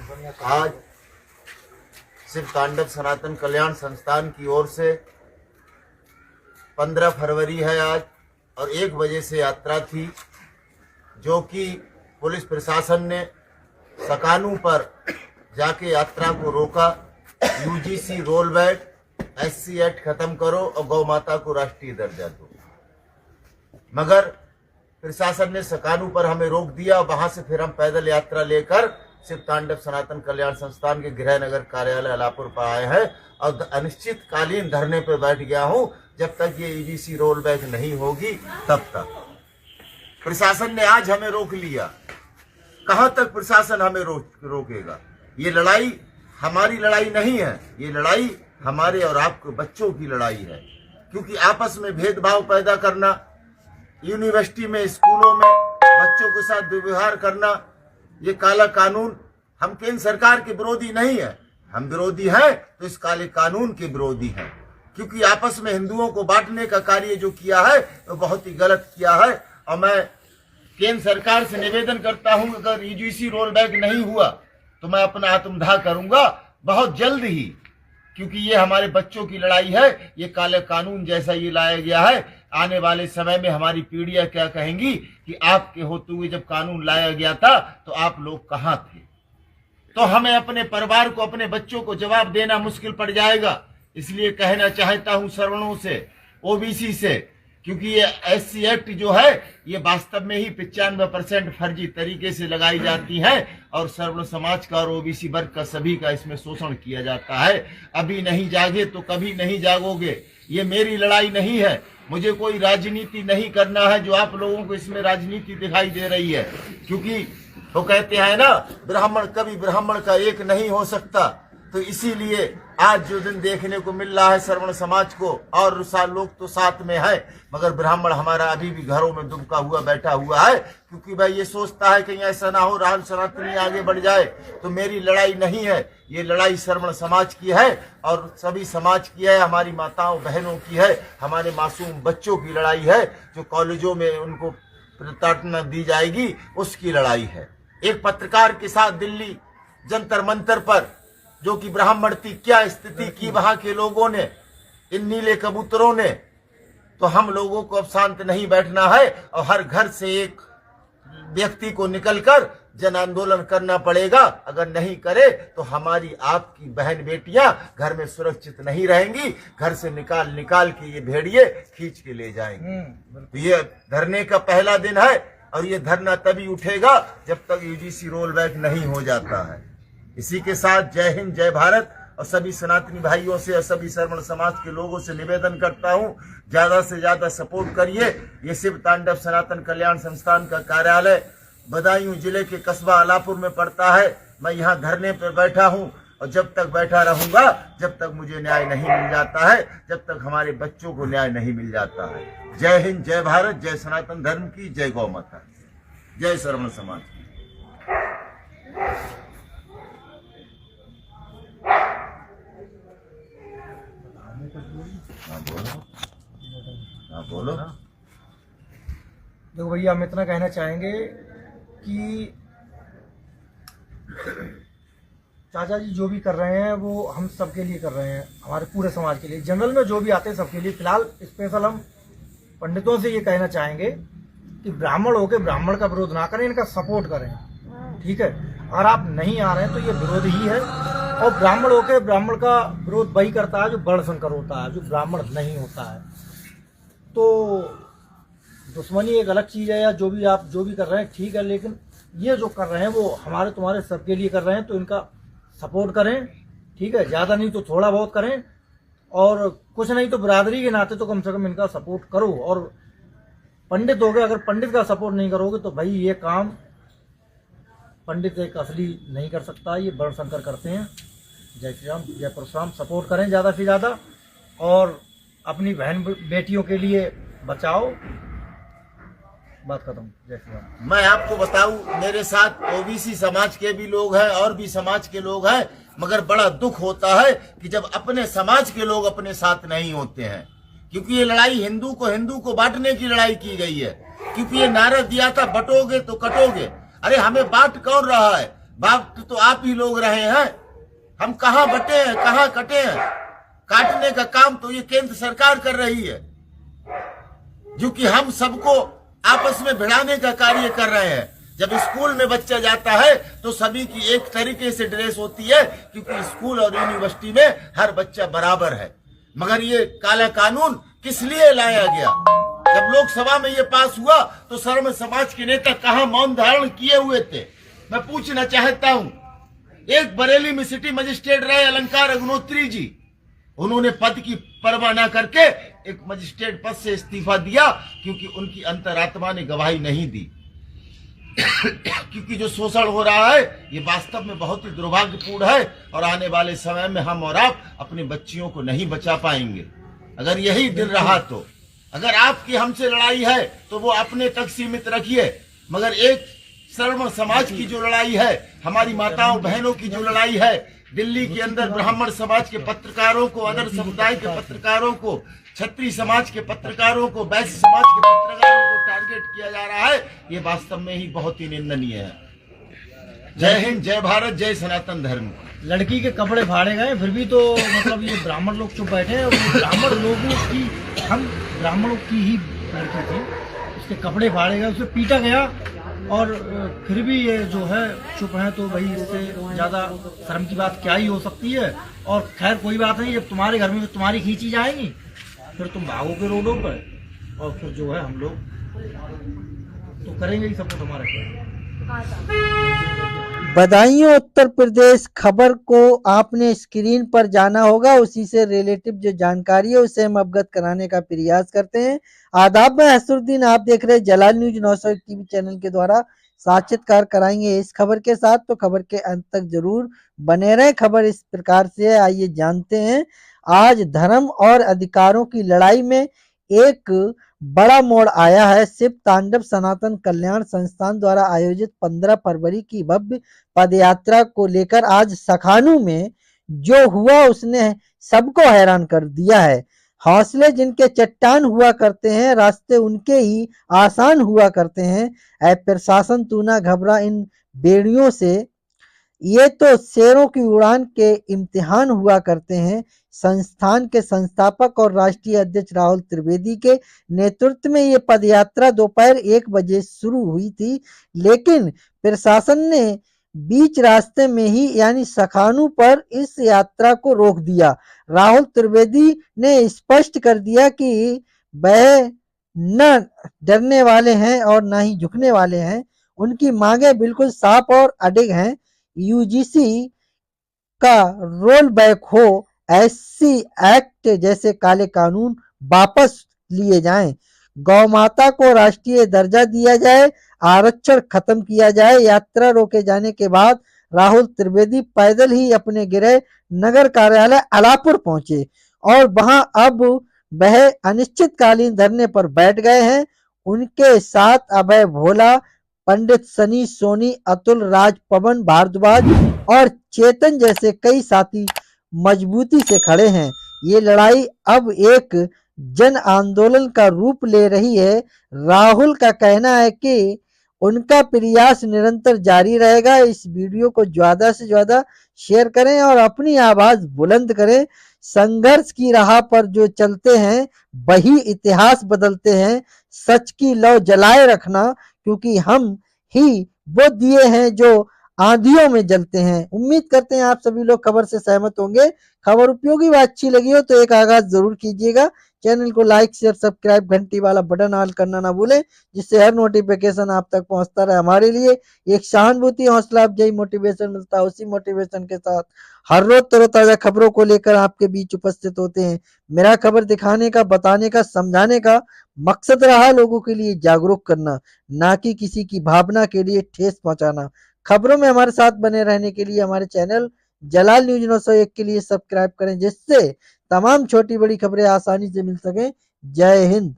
आज शिव तांडव सनातन कल्याण संस्थान की ओर से 15 फरवरी है आज, और 1 बजे से यात्रा थी, जो कि पुलिस प्रशासन ने सकानू पर जाके यात्रा को रोका। UGC roll back, SC act खत्म करो और गौ माता को राष्ट्रीय दर्जा दो। मगर प्रशासन ने सकानू पर हमें रोक दिया। वहां से फिर हम पैदल यात्रा लेकर शिव तांडव सनातन कल्याण संस्थान के गृह नगर कार्यालय अलापुर पर आए हैं और अनिश्चितकालीन धरने पर बैठ गया हूं। जब तक ये यूजीसी रोल बैक नहीं होगी तब तक। प्रशासन ने आज हमें रोक लिया। कहां तक प्रशासन हमें रोकेगा? ये लड़ाई हमारी लड़ाई नहीं है, ये लड़ाई हमारे और आपके बच्चों की लड़ाई है। क्योंकि आपस में भेदभाव पैदा करना, यूनिवर्सिटी में, स्कूलों में बच्चों के साथ दुर्व्यवहार करना, ये काला कानून, हम केंद्र सरकार के विरोधी नहीं है। हम विरोधी हैं तो इस काले कानून के विरोधी हैं। क्योंकि आपस में हिंदुओं को बांटने का कार्य जो किया है वो बहुत ही गलत किया है। और मैं केंद्र सरकार से निवेदन करता हूं, अगर यूजीसी रोल बैक नहीं हुआ तो मैं अपना आत्मदाह करूंगा बहुत जल्द ही। क्योंकि ये हमारे बच्चों की लड़ाई है। ये काले कानून जैसा ये लाया गया है, आने वाले समय में हमारी पीढ़ियां क्या कहेंगी कि आपके होते हुए जब कानून लाया गया था तो आप लोग कहां थे। तो हमें अपने परिवार को, अपने बच्चों को जवाब देना मुश्किल पड़ जाएगा। इसलिए कहना चाहता हूं सवर्णों से, ओबीसी से, क्योंकि ये SC एक्ट जो है ये वास्तव में ही 95% फर्जी तरीके से लगाई जाती है और सवर्ण समाज का और ओबीसी वर्ग का सभी का इसमें शोषण किया जाता है। अभी नहीं जागे तो कभी नहीं जागोगे। ये मेरी लड़ाई नहीं है, मुझे कोई राजनीति नहीं करना है जो आप लोगों को इसमें राजनीति दिखाई दे रही है। क्योंकि वो कहते हैं ना, ब्राह्मण कभी ब्राह्मण का एक नहीं हो सकता। तो इसीलिए आज जो दिन देखने को मिल रहा है सवर्ण समाज को, और लोग तो साथ में है, मगर ब्राह्मण हमारा अभी भी घरों में दुबका हुआ बैठा हुआ है। क्योंकि भाई ये सोचता है कहीं ऐसा ना हो राम सनातनी आगे बढ़ जाए। तो मेरी लड़ाई नहीं है, ये लड़ाई सवर्ण समाज की है और सभी समाज की है, हमारी माताओं बहनों की है, हमारे मासूम बच्चों की लड़ाई है। जो कॉलेजों में उनको प्रताड़ना दी जाएगी उसकी लड़ाई है। एक पत्रकार के साथ दिल्ली जंतर मंतर पर जो कि ब्राह्मण की क्या स्थिति की वहां के लोगों ने, इन नीले कबूतरों ने, तो हम लोगों को अब शांत नहीं बैठना है और हर घर से एक व्यक्ति को निकलकर जन आंदोलन करना पड़ेगा। अगर नहीं करे तो हमारी आपकी बहन बेटियां घर में सुरक्षित नहीं रहेंगी। घर से निकाल निकाल के ये भेड़िए खींच के ले जाएंगे। तो ये धरने का पहला दिन है और ये धरना तभी उठेगा जब तक यूजीसी रोल बैक नहीं हो जाता है। इसी के साथ जय हिंद, जय भारत। और सभी सनातनी भाइयों से और सभी सवर्ण समाज के लोगों से निवेदन करता हूं, ज्यादा से ज्यादा सपोर्ट करिए। ये शिव तांडव सनातन कल्याण संस्थान का कार्यालय बदायूं जिले के कस्बा अलापुर में पड़ता है। मैं यहाँ धरने पर बैठा हूँ और जब तक बैठा रहूंगा जब तक मुझे न्याय नहीं मिल जाता है, जब तक हमारे बच्चों को न्याय नहीं मिल जाता है। जय हिंद, जय भारत, जय सनातन धर्म की, जय गौ माता, जय सवर्ण समाज की। बोलो। देखो भैया, हम इतना कहना चाहेंगे कि चाचा जी जो भी कर रहे हैं वो हम सबके लिए कर रहे हैं, हमारे पूरे समाज के लिए, जनरल में जो भी आते हैं सबके लिए। फिलहाल स्पेशल हम पंडितों से ये कहना चाहेंगे कि ब्राह्मण होकर ब्राह्मण का विरोध ना करें, इनका सपोर्ट करें। ठीक है, अगर आप नहीं आ रहे हैं तो ये विरोध ही है। और ब्राह्मण होकर ब्राह्मण का विरोध वही करता है जो वर्णशंकर होता है, जो ब्राह्मण नहीं होता है। तो दुश्मनी एक अलग चीज़ है, या जो भी आप जो भी कर रहे हैं ठीक है, लेकिन ये जो कर रहे हैं वो हमारे तुम्हारे सबके लिए कर रहे हैं, तो इनका सपोर्ट करें। ठीक है, ज़्यादा नहीं तो थोड़ा बहुत करें, और कुछ नहीं तो बिरादरी के नाते तो कम से कम इनका सपोर्ट करो। और पंडित हो गए, अगर पंडित का सपोर्ट नहीं करोगे तो भाई ये काम पंडित एक असली नहीं कर सकता, ये वर्णशंकर करते हैं। जय श्री राम, जय परशुराम। सपोर्ट करें ज़्यादा से ज़्यादा और अपनी बहन बेटियों के लिए बचाओ। बात खत्म। जय श्री राम। मैं आपको बताऊं, मेरे साथ ओबीसी समाज के भी लोग हैं और भी समाज के लोग हैं, मगर बड़ा दुख होता है कि जब अपने समाज के लोग अपने साथ नहीं होते हैं। क्योंकि ये लड़ाई हिंदू को बांटने की लड़ाई की गई है। क्योंकि ये नारा दिया था बटोगे तो कटोगे। अरे हमें बांट कौन रहा है? बाप तो आप ही लोग रहे हैं। हम कहाँ बटे हैं, कहाँ कटे हैं? काटने का काम तो ये केंद्र सरकार कर रही है, जो कि हम सबको आपस में भिड़ाने का कार्य कर रहे हैं। जब स्कूल में बच्चा जाता है तो सभी की एक तरीके से ड्रेस होती है, क्योंकि स्कूल और यूनिवर्सिटी में हर बच्चा बराबर है। मगर ये काला कानून किस लिए लाया गया? जब लोकसभा में ये पास हुआ तो सर्व समाज के नेता कहाँ मौन धारण किए हुए थे? मैं पूछना चाहता हूं। एक बरेली में सिटी मजिस्ट्रेट रहे अलंकार अग्नोत्री जी, उन्होंने पद की परवाह न करके एक मजिस्ट्रेट पद से इस्तीफा दिया, क्योंकि उनकी अंतरात्मा ने गवाही नहीं दी। क्योंकि जो शोषण हो रहा है ये वास्तव में बहुत ही दुर्भाग्यपूर्ण है, और आने वाले समय में हम और आप अपने बच्चियों को नहीं बचा पाएंगे अगर यही दिन रहा तो। अगर आपकी हमसे लड़ाई है तो वो अपने तक सीमित रखिए, मगर एक सर्व समाज की जो लड़ाई है, हमारी माताओं बहनों की जो लड़ाई है, दिल्ली के अंदर ब्राह्मण समाज के पत्रकारों को, अदर समुदाय के पत्रकारों को, क्षत्रिय समाज के पत्रकारों को, वैश्य समाज के पत्रकारों को टारगेट किया जा रहा है, ये वास्तव में ही बहुत ही निंदनीय है। जय हिंद, जय भारत, जय सनातन धर्म। लड़की के कपड़े फाड़े गए, फिर भी तो मतलब ये ब्राह्मण लोग चुप बैठे हैं। वो ब्राह्मण लोगों की, हम ब्राह्मणों की ही लड़की थी, उसके कपड़े फाड़े गए, उसे पीटा गया, और फिर भी ये जो है चुप है। तो भाई इससे ज़्यादा शर्म की बात क्या ही हो सकती है। और खैर कोई बात नहीं, जब तुम्हारे घर में तुम्हारी खींची जाएंगी फिर तुम भागोगे रोडों पर, और फिर जो है हम लोग तो करेंगे ही सबको तुम्हारे। बधाइयों उत्तर प्रदेश खबर को आपने स्क्रीन पर जाना होगा, उसी से रिलेटिव जो जानकारी है उसे हम अवगत कराने का प्रयास करते हैं। आदाब, मैं हसरुद्दीन, आप देख रहे हैं जलाल न्यूज 901 टीवी चैनल के द्वारा साक्षात्कार कराएंगे इस खबर के साथ, तो खबर के अंत तक जरूर बने रहें। खबर इस प्रकार से है, आइए जानते हैं। आज धर्म और अधिकारों की लड़ाई में एक बड़ा मोड़ आया है। शिव तांडव सनातन कल्याण संस्थान द्वारा आयोजित 15 फरवरी की भव्य पदयात्रा को लेकर आज सखानू में जो हुआ उसने सबको हैरान कर दिया है। हौसले जिनके चट्टान हुआ करते हैं, रास्ते उनके ही आसान हुआ करते हैं। ऐ प्रशासन तू ना घबरा इन बेड़ियों से, ये तो शेरों की उड़ान के इम्तिहान हुआ करते हैं। संस्थान के संस्थापक और राष्ट्रीय अध्यक्ष राहुल त्रिवेदी के नेतृत्व में ये पदयात्रा दोपहर 1 बजे शुरू हुई थी, लेकिन प्रशासन ने बीच रास्ते में ही यानी सखानू पर इस यात्रा को रोक दिया। राहुल त्रिवेदी ने स्पष्ट कर दिया कि वह न डरने वाले हैं और न ही झुकने वाले हैं। उनकी मांगे बिल्कुल साफ और अडिग हैं। यूजीसी का रोल बैक हो, एससी एक्ट जैसे काले कानून वापस लिए जाएं, गौ माता को राष्ट्रीय दर्जा दिया जाए, आरक्षण खत्म किया जाए। यात्रा रोके जाने के बाद राहुल त्रिवेदी पैदल ही अपने गृह नगर कार्यालय अलापुर पहुंचे और वहां अब वह अनिश्चितकालीन धरने पर बैठ गए हैं। उनके साथ अभय भोला, पंडित सनी सोनी, अतुल राज, पवन भारद्वाज और चेतन जैसे कई साथी मजबूती से खड़े हैं। ये लड़ाई अब एक जन आंदोलन का रूप ले रही है। राहुल का कहना है कि उनका प्रयास निरंतर जारी रहेगा। इस वीडियो को ज्यादा से ज्यादा शेयर करें और अपनी आवाज बुलंद करें। संघर्ष की राह पर जो चलते हैं वही इतिहास बदलते हैं। सच की लौ जलाए रखना, क्योंकि हम ही वो दिए हैं जो आंधियों में जलते हैं। उम्मीद करते हैं आप सभी लोग खबर से सहमत होंगे। खबर उपयोगी व अच्छी लगी हो तो एक आगाज जरूर कीजिएगा। चैनल को लाइक, शेयर, सब्सक्राइब, घंटी वाला बटन ऑल करना ना भूलें, जिससे हर नोटिफिकेशन आप तक पहुंचता रहे। हमारे लिए एक सहानुभूति, हौसला अफजाई, मोटिवेशन मिलता है। उसी मोटिवेशन के साथ हर रोज तरोताजा खबरों को लेकर आपके बीच उपस्थित होते हैं। मेरा खबर दिखाने का, बताने का, समझाने का मकसद रहा लोगों के लिए जागरूक करना, ना कि किसी की भावना के लिए ठेस पहुंचाना। खबरों में हमारे साथ बने रहने के लिए हमारे चैनल जलाल न्यूज 901 के लिए सब्सक्राइब करें, जिससे तमाम छोटी बड़ी खबरें आसानी से मिल सकें। जय हिंद।